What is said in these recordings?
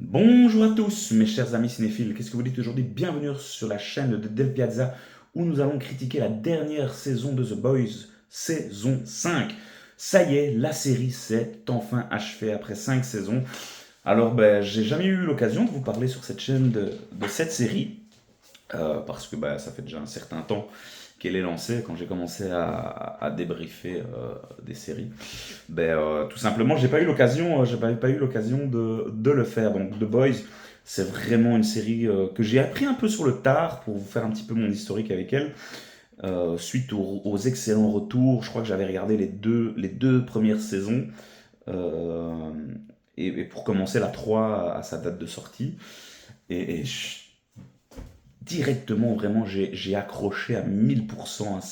Bonjour à tous, mes chers amis cinéphiles. Qu'est-ce que vous dites aujourd'hui? Bienvenue sur la chaîne de Del Piazza où nous allons critiquer la dernière saison de The Boys, saison 5. Ça y est, la série s'est enfin achevée après 5 saisons. Alors, j'ai jamais eu l'occasion de vous parler sur cette chaîne de cette série parce que ça fait déjà un certain temps qu'elle est lancée quand j'ai commencé à débriefer des séries. Tout simplement, j'ai pas eu l'occasion, j'ai pas eu l'occasion de le faire. Donc, The Boys, c'est vraiment une série que j'ai appris un peu sur le tard pour vous faire un petit peu mon historique avec elle. Suite aux excellents retours, je crois que j'avais regardé les deux premières saisons euh, et pour commencer la 3 à sa date de sortie. Directement, vraiment, j'ai accroché à 1000%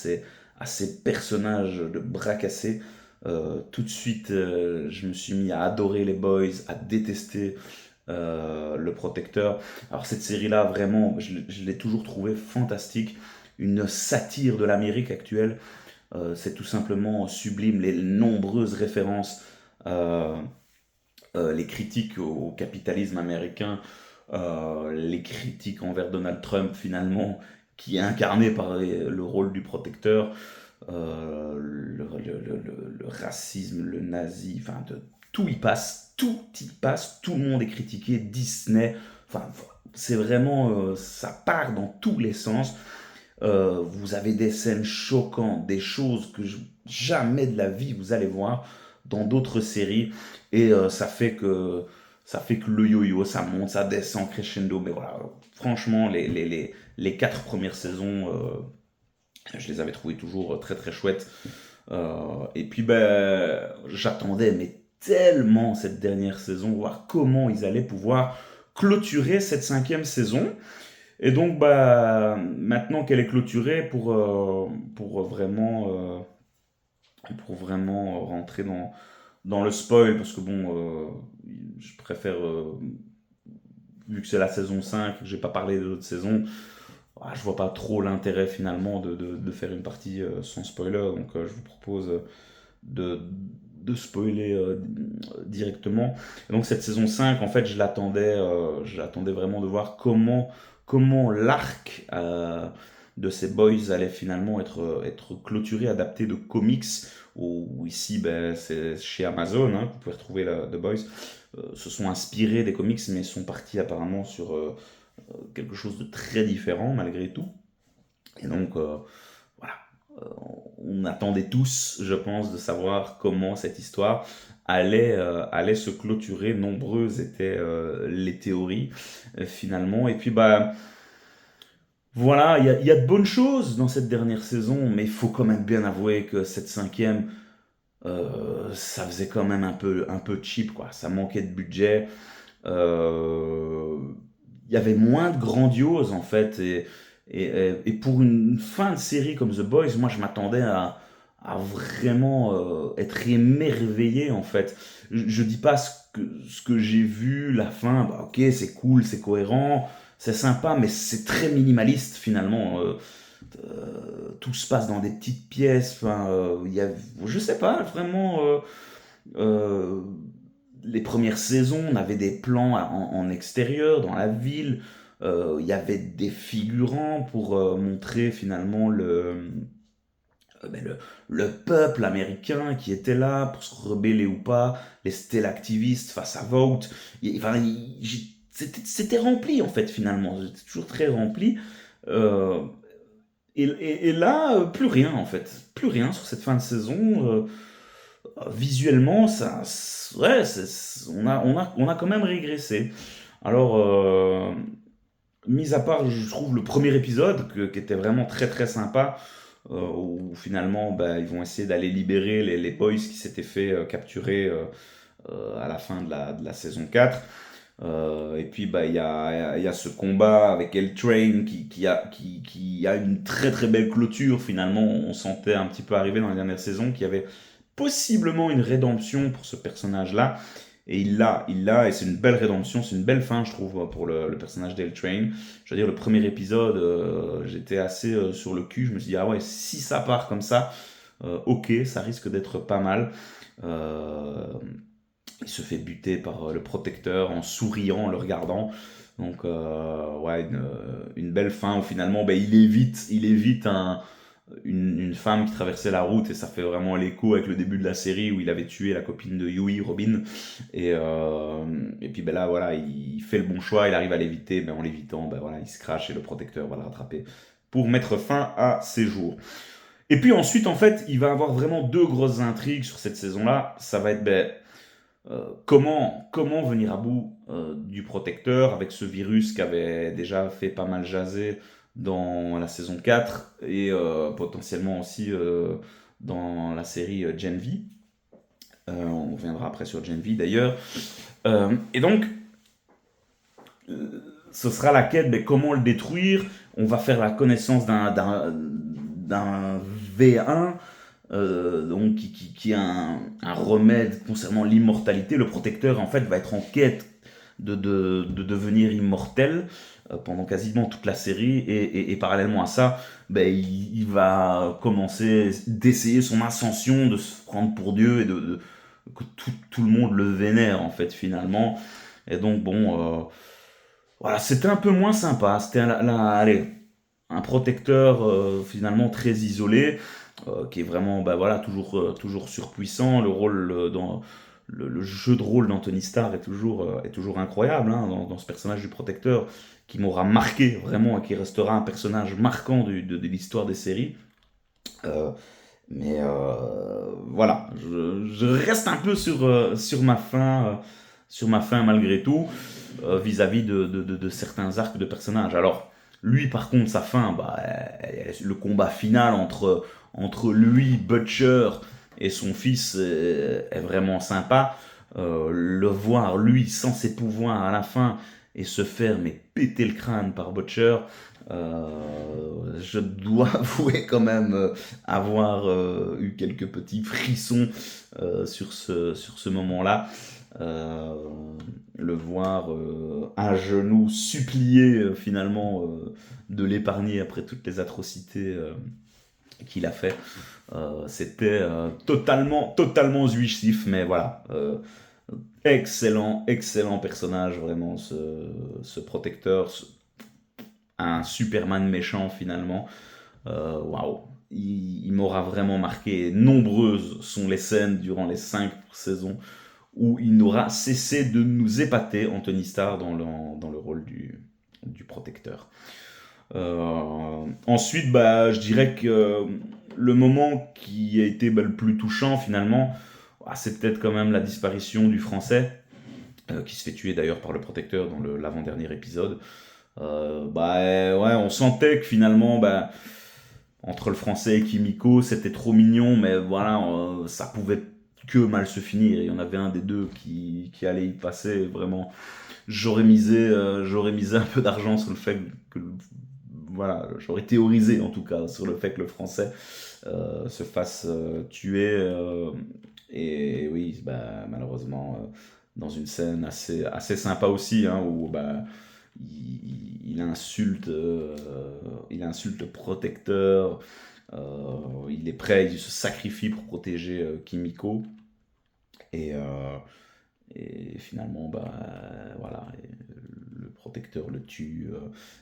à ces personnages de bras cassés. Tout de suite, je me suis mis à adorer les boys, à détester le protecteur. Alors cette série-là, vraiment, je l'ai toujours trouvé fantastique. Une satire de l'Amérique actuelle. C'est tout simplement sublime. Les nombreuses références, euh, les critiques au capitalisme américain, les critiques envers Donald Trump finalement, qui est incarné par le rôle du protecteur, le racisme, le nazi, enfin tout y passe, tout le monde est critiqué, Disney, enfin c'est vraiment, ça part dans tous les sens. Vous avez des scènes choquantes, des choses que jamais de la vie vous allez voir dans d'autres séries, et ça fait que le yo-yo, ça monte, ça descend crescendo. Mais voilà, franchement, les quatre premières saisons, je les avais trouvées toujours très très chouettes. Et puis j'attendais mais tellement cette dernière saison, voir comment ils allaient pouvoir clôturer cette cinquième saison. Et donc, maintenant qu'elle est clôturée, pour vraiment rentrer dans le spoil, parce que bon, je préfère, vu que c'est la saison 5, que j'ai pas parlé des autres saisons, je vois pas trop l'intérêt finalement de faire une partie sans spoiler, donc je vous propose de, de spoiler directement. Et donc cette saison 5, en fait, je l'attendais vraiment de voir comment l'arc de ces boys allait finalement être clôturé, adapté de comics, où ici c'est chez Amazon, hein, vous pouvez retrouver The Boys, se sont inspirés des comics, mais sont partis apparemment sur quelque chose de très différent malgré tout. Et donc, voilà, on attendait tous, je pense, de savoir comment cette histoire allait se clôturer. Nombreuses étaient les théories, finalement. Et puis, voilà, il y a de bonnes choses dans cette dernière saison, mais il faut quand même bien avouer que cette cinquième, ça faisait quand même un peu cheap, quoi. Ça manquait de budget. Euh, il y avait moins de grandiose en fait, et pour une fin de série comme The Boys, moi je m'attendais à vraiment être émerveillé en fait. Je dis pas ce que j'ai vu, la fin, ok, c'est cool, c'est cohérent, c'est sympa, mais c'est très minimaliste finalement. Tout se passe dans des petites pièces, enfin, je sais pas, vraiment. Euh, les premières saisons, on avait des plans en extérieur, dans la ville. Il y avait des figurants pour montrer finalement le peuple américain qui était là pour se rebeller ou pas, les activistes face à Vote. Enfin, c'était rempli en fait finalement, c'était toujours très rempli. Euh, et là, plus rien en fait, plus rien sur cette fin de saison. Visuellement, ouais, on a quand même régressé. Alors, mis à part, je trouve le premier épisode qui était vraiment très très sympa, où finalement ils vont essayer d'aller libérer les boys qui s'étaient fait capturer à la fin de la saison 4. Et puis il y a ce combat avec L-Train qui a une très très belle clôture finalement. On sentait un petit peu arriver dans la dernière saison qu'il y avait possiblement une rédemption pour ce personnage-là. Et et c'est une belle rédemption, c'est une belle fin, je trouve, pour le personnage d'L-Train. Je veux dire, le premier épisode, j'étais assez sur le cul, je me suis dit, ah ouais, si ça part comme ça, ok, ça risque d'être pas mal. Euh, Il se fait buter par le protecteur en souriant, en le regardant. Donc, ouais, une belle fin où finalement, ben, il évite une femme qui traversait la route et ça fait vraiment l'écho avec le début de la série où il avait tué la copine de Yui, Robin. Et puis ben là, voilà, il fait le bon choix, il arrive à l'éviter, ben, en l'évitant, ben, voilà, il se crache et le protecteur va le rattraper pour mettre fin à ses jours. Et puis ensuite, en fait, il va avoir vraiment deux grosses intrigues sur cette saison-là. Ça va être ben, comment venir à bout du protecteur avec ce virus qui avait déjà fait pas mal jaser dans la saison 4 et potentiellement aussi dans la série Gen V. On reviendra après sur Gen V d'ailleurs. Et donc, ce sera la quête, mais comment le détruire. On va faire la connaissance d'un V1 donc qui a un remède concernant l'immortalité. Le protecteur en fait va être en quête de devenir immortel pendant quasiment toute la série et parallèlement à ça, ben, il va commencer d'essayer son ascension, de se prendre pour Dieu et que tout le monde le vénère en fait finalement. Et donc bon, voilà, c'était un peu moins sympa. C'était allez, un protecteur finalement très isolé, qui est vraiment bah, voilà, toujours surpuissant. Le rôle dans le jeu de rôle d'Anthony Starr est toujours incroyable dans ce personnage du protecteur qui m'aura marqué vraiment et qui restera un personnage marquant de l'histoire des séries. Euh, mais voilà, je reste un peu sur ma fin malgré tout, vis-à-vis de certains arcs de personnages. Alors, lui, par contre, sa fin, bah, le combat final entre lui, Butcher, et son fils est vraiment sympa. Le voir, lui, sans ses pouvoirs à la fin, et se faire mais péter le crâne par Butcher, je dois avouer quand même avoir eu quelques petits frissons sur ce moment-là. Euh, le voir à genoux supplier finalement de l'épargner après toutes les atrocités qu'il a fait. C'était totalement jouissif, mais voilà. Excellent personnage, vraiment, ce protecteur, un Superman méchant finalement. Waouh! Il m'aura vraiment marqué. Nombreuses sont les scènes durant les 5 saisons où il n'aura cessé de nous épater, Anthony Starr, dans le rôle du protecteur. Ensuite, bah, je dirais que le moment qui a été bah, le plus touchant finalement, c'est peut-être quand même la disparition du français, qui se fait tuer d'ailleurs par le protecteur dans l'avant-dernier épisode. Bah ouais, on sentait que finalement, bah, entre le français et Kimiko, c'était trop mignon, mais voilà, ça pouvait que mal se finir. Il y en avait un des deux qui allait y passer. Vraiment, j'aurais misé un peu d'argent sur le fait que, voilà, j'aurais théorisé en tout cas sur le fait que le français se fasse tuer. Et oui, bah, malheureusement, dans une scène assez sympa aussi, hein, où bah, il insulte le protecteur, il est prêt, il se sacrifie pour protéger Kimiko, et, euh, et finalement, bah, voilà, et le protecteur le tue,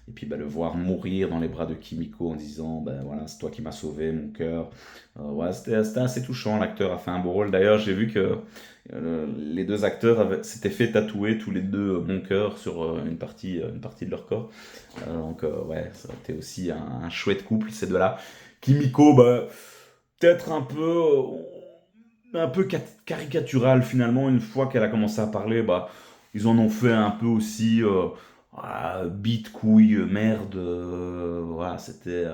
et puis bah, le voir mourir dans les bras de Kimiko en disant, bah, voilà, c'est toi qui m'as sauvé, mon cœur. Ouais, c'était assez touchant, l'acteur a fait un beau rôle. D'ailleurs, j'ai vu que les deux acteurs s'étaient fait tatouer tous les deux mon cœur sur une partie de leur corps. Donc, ouais, ça a été aussi un chouette couple, ces deux-là. Kimiko, bah, peut-être un peu caricatural finalement. Une fois qu'elle a commencé à parler, bah, ils en ont fait un peu aussi bite, couille, merde. Voilà, c'était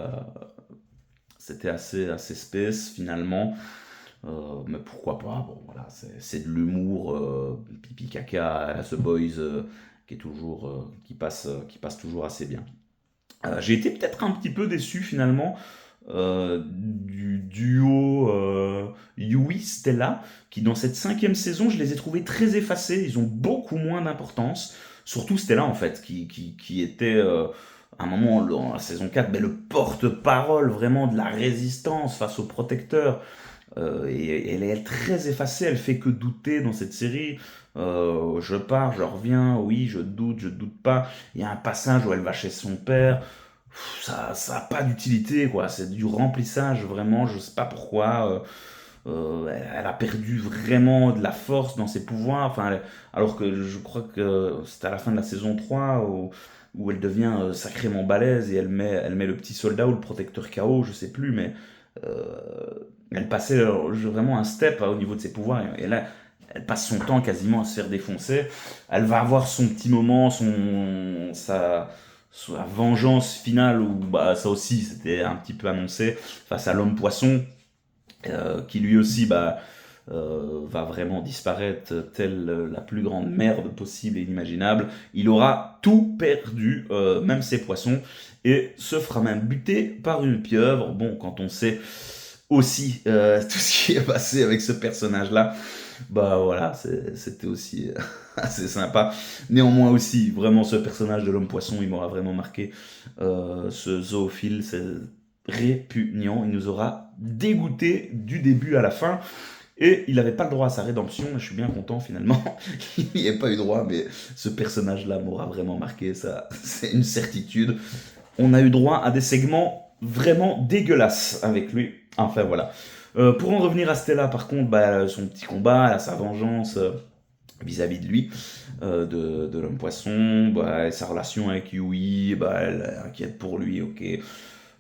assez space finalement. Mais pourquoi pas, bon voilà, c'est de l'humour, pipi caca à The Boys, qui passe toujours assez bien. J'ai été peut-être un petit peu déçu finalement du duo Yui Stella, qui dans cette 5e saison, je les ai trouvés très effacés, ils ont beaucoup moins d'importance. Surtout Stella en fait, qui était à un moment dans la saison 4 ben, le porte-parole vraiment de la résistance face aux protecteurs. Et elle est très effacée, elle fait que douter dans cette série. Je pars, je reviens, oui, je doute pas. Il y a un passage où elle va chez son père. Ça a pas d'utilité, quoi. C'est du remplissage, vraiment. Je sais pas pourquoi. Elle a perdu vraiment de la force dans ses pouvoirs. Enfin, alors que je crois que c'était à la fin de la saison 3 où elle devient sacrément balèze et elle met le petit soldat ou le protecteur KO, je sais plus, mais elle passait vraiment un step au niveau de ses pouvoirs. Et là, elle passe son temps quasiment à se faire défoncer. Elle va avoir son petit moment, sa vengeance finale, où bah, ça aussi c'était un petit peu annoncé, face à l'homme poisson, qui lui aussi va vraiment disparaître telle la plus grande merde possible et inimaginable. Il aura tout perdu, même ses poissons, et se fera même buter par une pieuvre. Bon, quand on sait aussi tout ce qui est passé avec ce personnage-là, bah voilà, c'était aussi assez sympa. Néanmoins aussi, vraiment ce personnage de l'homme poisson, il m'aura vraiment marqué. Ce zoophile, c'est répugnant, il nous aura dégoûté du début à la fin. Et il n'avait pas le droit à sa rédemption, je suis bien content finalement. Il n'y a pas eu droit, mais ce personnage-là m'aura vraiment marqué, ça, c'est une certitude. On a eu droit à des segments vraiment dégueulasses avec lui. Enfin voilà. Pour en revenir à Stella, par contre, bah, son petit combat, elle a sa vengeance vis-à-vis de lui, de l'homme poisson, bah, sa relation avec Yui, bah, elle est inquiète pour lui, ok.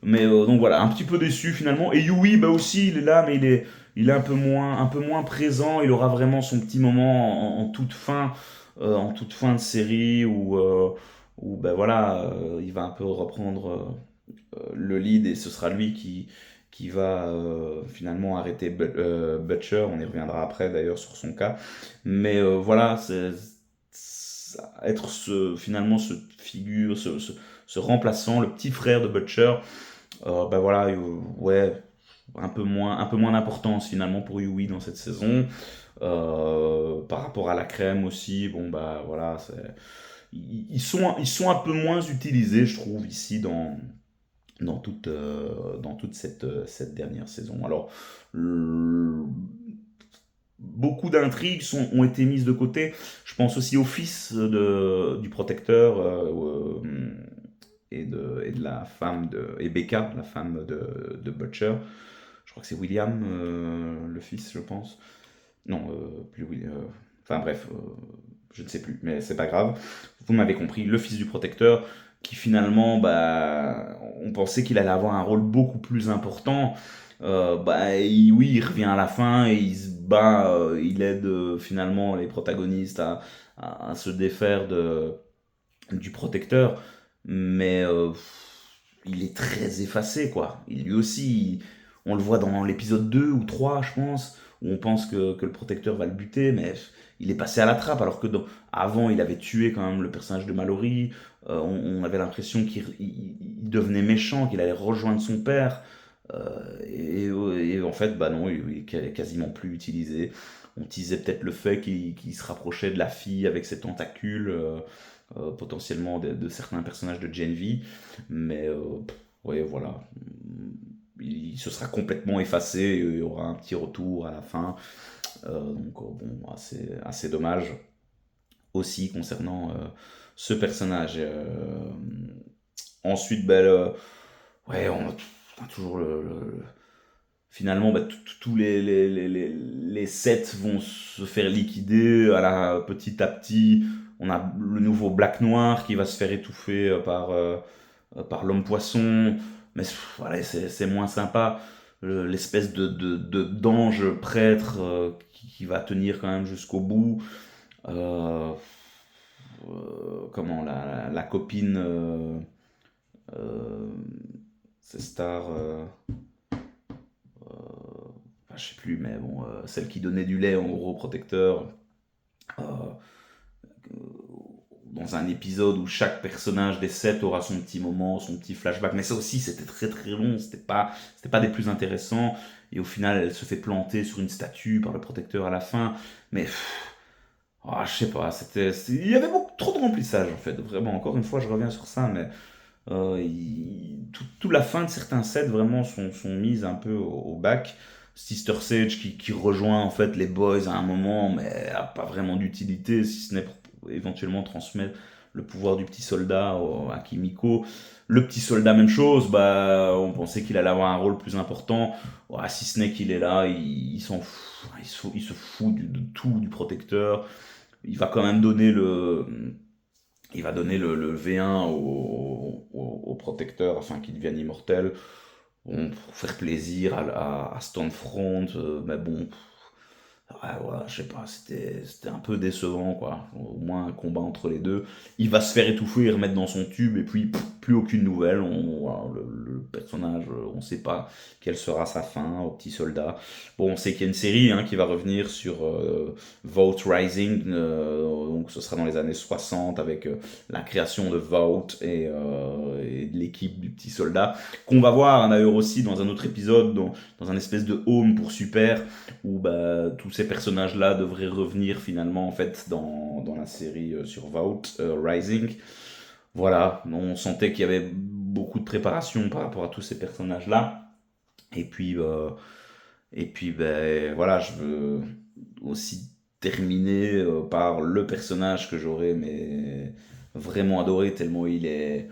Mais donc voilà, un petit peu déçu finalement. Et Yui, bah aussi, il est là, mais il est un peu moins présent. Il aura vraiment son petit moment en toute fin de série où bah voilà, il va un peu reprendre le lead et ce sera lui qui va finalement arrêter Butcher. On y reviendra après d'ailleurs sur son cas. Mais voilà, être finalement ce figure, ce remplaçant, le petit frère de Butcher. Bah voilà, ouais, un peu moins d'importance finalement pour Yui dans cette saison. Par rapport à la crème aussi, bon bah voilà, ils sont un peu moins utilisés, je trouve, ici dans toute cette dernière saison. Alors, le- beaucoup d'intrigues ont été mises de côté. Je pense aussi au fils du protecteur et de la femme et Becca, la femme de Butcher. Je crois que c'est William, le fils, je pense. Non, plus William. Enfin bref, je ne sais plus, mais c'est pas grave. Vous m'avez compris, le fils du protecteur, qui finalement, bah, on pensait qu'il allait avoir un rôle beaucoup plus important. Bah, oui, il revient à la fin et il se bat, il aide finalement les protagonistes à se défaire du protecteur, mais il est très effacé, quoi. Lui aussi, on le voit dans l'épisode 2 ou 3, je pense, où on pense que le protecteur va le buter, mais il est passé à la trappe, alors que avant, il avait tué quand même le personnage de Mallory. On avait l'impression qu'il devenait méchant, qu'il allait rejoindre son père. Et en fait, bah non, il est quasiment plus utilisé. On teasait peut-être le fait qu'il se rapprochait de la fille avec ses tentacules. Potentiellement de certains personnages de Gen V, mais ouais, voilà. Il se sera complètement effacé, et il y aura un petit retour à la fin. Donc, bon, assez dommage aussi concernant ce personnage. Ensuite, ben, ouais, on a toujours finalement, bah, tous les sets vont se faire liquider petit à petit. On a le nouveau Black Noir qui va se faire étouffer par l'homme poisson. Mais voilà, c'est moins sympa. L'espèce d'ange prêtre qui va tenir quand même jusqu'au bout. Euh, Comment la copine, euh, c'est Star. Enfin, je sais plus, mais bon, celle qui donnait du lait en gros protecteur. euh, dans un épisode où chaque personnage des sept aura son petit moment, son petit flashback. Mais ça aussi, c'était très très long, c'était pas des plus intéressants. Et au final, elle se fait planter sur une statue par le protecteur à la fin. Mais je sais pas, il y avait trop de remplissage en fait. Vraiment, encore une fois, je reviens sur ça, mais toute la fin de certains sets vraiment sont mises un peu au bac. Sister Sage qui rejoint en fait les boys à un moment, mais a pas vraiment d'utilité, si ce n'est pour éventuellement transmettre le pouvoir du petit soldat à Kimiko. Le petit soldat, même chose, bah, on pensait qu'il allait avoir un rôle plus important. Ouais, si ce n'est qu'il est là, il s'en fout, il se fout de tout, du protecteur. Il va quand même donner il va donner le V1 au protecteur afin qu'il devienne immortel. Bon, pour faire plaisir à Stormfront, mais bon, ouais, je sais pas, c'était un peu décevant, quoi. Au moins un combat entre les deux. Il va se faire étouffer et remettre dans son tube, et puis plus aucune nouvelle. Voilà, le personnage, on sait pas quelle sera sa fin au petit soldat. Bon, on sait qu'il y a une série hein, qui va revenir sur Vault Rising, donc ce sera dans les années 60 avec la création de Vault et de l'équipe du petit soldat, qu'on va voir hein, d'ailleurs aussi dans un autre épisode, dans un espèce de home pour Super où bah, tous ces personnages-là devraient revenir finalement en fait dans la série sur Vault Rising. Voilà, on sentait qu'il y avait beaucoup de préparation par rapport à tous ces personnages-là. Et puis, voilà, je veux aussi terminer par le personnage que j'aurais mais vraiment adoré tellement il est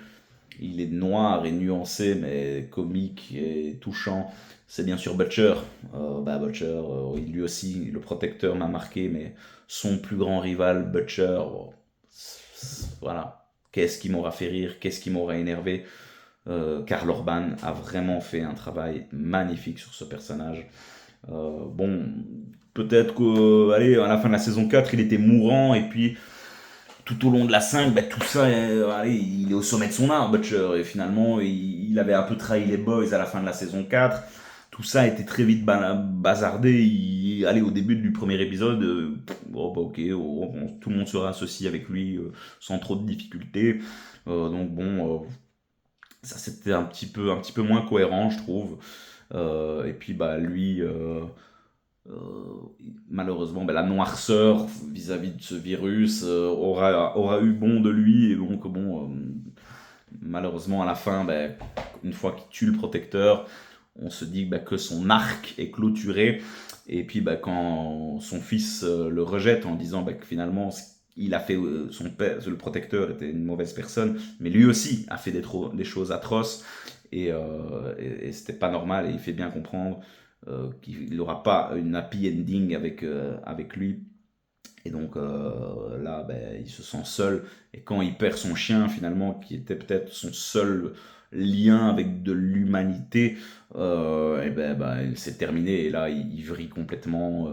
noir et nuancé, mais comique et touchant. C'est bien sûr Butcher. Butcher, lui aussi, le protecteur m'a marqué, mais son plus grand rival, Butcher, voilà. Qu'est-ce qui m'aura fait rire, qu'est-ce qui m'aura énervé. Karl Urban a vraiment fait un travail magnifique sur ce personnage. Bon, peut-être que, allez, à la fin de la saison 4, il était mourant, et puis tout au long de la 5, bah, tout ça, allez, il est au sommet de son art, Butcher. Et finalement, il avait un peu trahi les boys à la fin de la saison 4. Tout ça a été très vite bazardé. Allez, au début du premier épisode, bon, bah, ok, tout le monde sera associé avec lui sans trop de difficultés. Donc bon, ça c'était un petit peu moins cohérent, je trouve. Et puis bah lui, malheureusement, ben, la noirceur vis-à-vis de ce virus aura eu bon de lui. Et donc, bon, malheureusement, à la fin, ben, une fois qu'il tue le protecteur, on se dit ben, que son arc est clôturé. Et puis, ben, quand son fils le rejette en disant ben, que finalement, il a fait son père, le protecteur était une mauvaise personne, mais lui aussi a fait des choses atroces. Et c'était pas normal. Et il fait bien comprendre qu'il n'aura pas une happy ending avec lui. Et donc là, ben, il se sent seul. Et quand il perd son chien, finalement, qui était peut-être son seul lien avec de l'humanité, et ben, c'est terminé. Et là, il vrille complètement.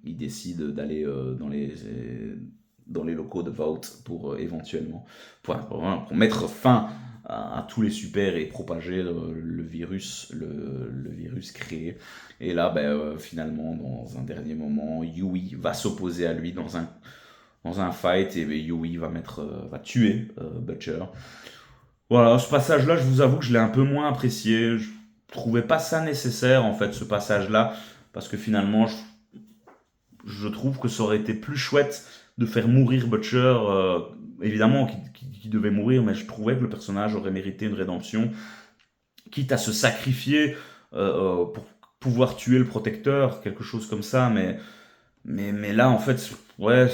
Il décide d'aller dans les locaux de Vault pour éventuellement pour mettre fin à tous les super et propager le virus créé. Et là, ben, finalement, dans un dernier moment, Yui va s'opposer à lui dans un fight et ben, Yui va tuer Butcher. Voilà, ce passage-là, je vous avoue que je l'ai un peu moins apprécié. Je trouvais pas ça nécessaire, en fait, ce passage-là, parce que finalement, je trouve que ça aurait été plus chouette de faire mourir Butcher, évidemment qui devait mourir, mais je trouvais que le personnage aurait mérité une rédemption, quitte à se sacrifier pour pouvoir tuer le protecteur, quelque chose comme ça, mais là en fait, ouais,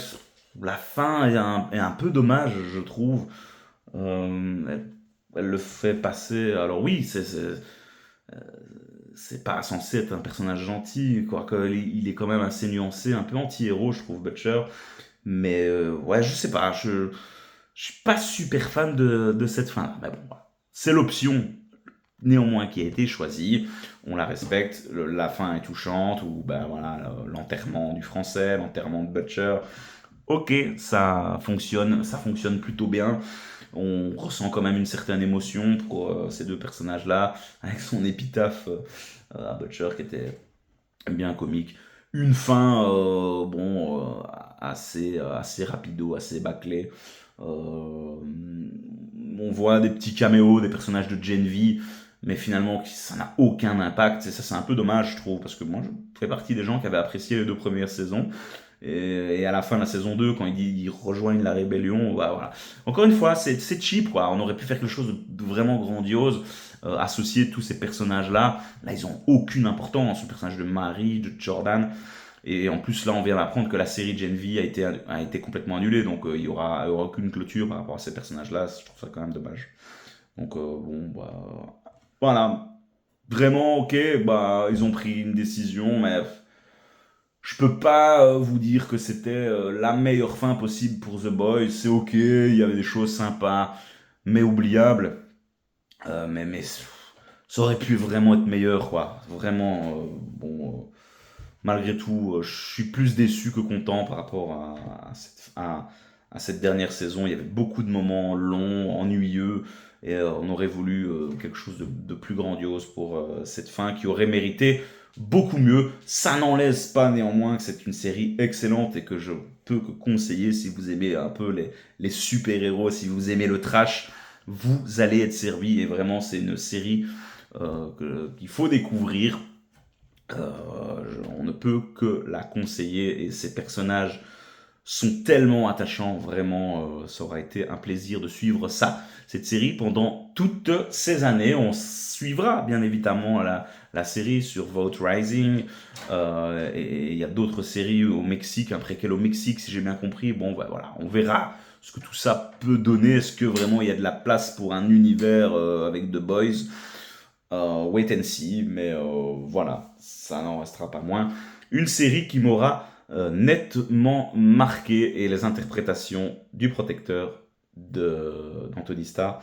la fin est un peu dommage, je trouve. Elle le fait passer. Alors oui, c'est pas censé être un personnage gentil, quoi. Il est quand même assez nuancé, un peu anti-héros, je trouve, Butcher. Mais ouais, je sais pas, je suis pas super fan de cette fin. Mais bon, voilà. C'est l'option néanmoins qui a été choisie. On la respecte. La fin est touchante, ou ben voilà, l'enterrement du français, l'enterrement de Butcher. Ok, ça fonctionne plutôt bien. On ressent quand même une certaine émotion pour ces deux personnages-là, avec son épitaphe à Butcher qui était bien comique. Une fin, assez rapido, assez bâclée. On voit des petits caméos des personnages de Gen V, mais finalement ça n'a aucun impact. Et ça, c'est un peu dommage, je trouve, parce que moi, je fais partie des gens qui avaient apprécié les deux premières saisons. et à la fin de la saison 2, quand ils rejoignent la rébellion, bah, voilà. Encore une fois, c'est cheap, quoi. On aurait pu faire quelque chose de vraiment grandiose, associer tous ces personnages-là. Là, ils ont aucune importance. Le personnage de Marie, de Jordan. Et en plus, là, on vient d'apprendre que la série Gen V a été complètement annulée. Donc, il y aura aucune clôture par rapport à ces personnages-là. Je trouve ça quand même dommage. Donc, bon, bah. Voilà. Vraiment, ok, bah, ils ont pris une décision, mais je peux pas vous dire que c'était la meilleure fin possible pour The Boys. C'est ok, il y avait des choses sympas, mais oubliables. Mais ça aurait pu vraiment être meilleur, quoi. Vraiment, bon, malgré tout, je suis plus déçu que content par rapport à cette dernière saison. Il y avait beaucoup de moments longs, ennuyeux, et on aurait voulu quelque chose de plus grandiose pour cette fin qui aurait mérité beaucoup mieux. Ça n'enlève pas néanmoins que c'est une série excellente et que je peux que conseiller si vous aimez un peu les super-héros, si vous aimez le trash, vous allez être servi. Et vraiment, c'est une série qu'il faut découvrir. On ne peut que la conseiller et ces personnages sont tellement attachants, vraiment, ça aura été un plaisir de suivre ça, cette série pendant toutes ces années. On suivra bien évidemment la série sur Vote Rising, et il y a d'autres séries au Mexique, un préquel au Mexique si j'ai bien compris. Bon, bah, voilà, on verra ce que tout ça peut donner. Est-ce que vraiment il y a de la place pour un univers avec The Boys? Wait and see, mais voilà, ça n'en restera pas moins. Une série qui m'aura nettement marqué, et les interprétations du protecteur d'Anthony Starr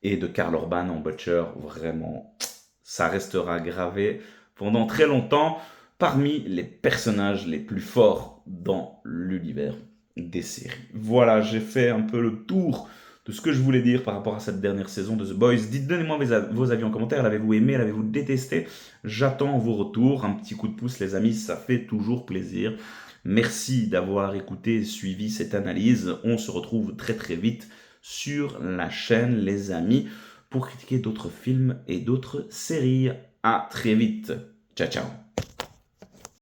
et de Karl Urban en Butcher, vraiment, ça restera gravé pendant très longtemps parmi les personnages les plus forts dans l'univers des séries. Voilà, j'ai fait un peu le tour de ce que je voulais dire par rapport à cette dernière saison de The Boys. Donnez-moi vos avis en commentaire. L'avez-vous aimé? L'avez-vous détesté? J'attends vos retours. Un petit coup de pouce, les amis, ça fait toujours plaisir. Merci d'avoir écouté et suivi cette analyse. On se retrouve très très vite sur la chaîne, les amis, pour critiquer d'autres films et d'autres séries. À très vite. Ciao, ciao.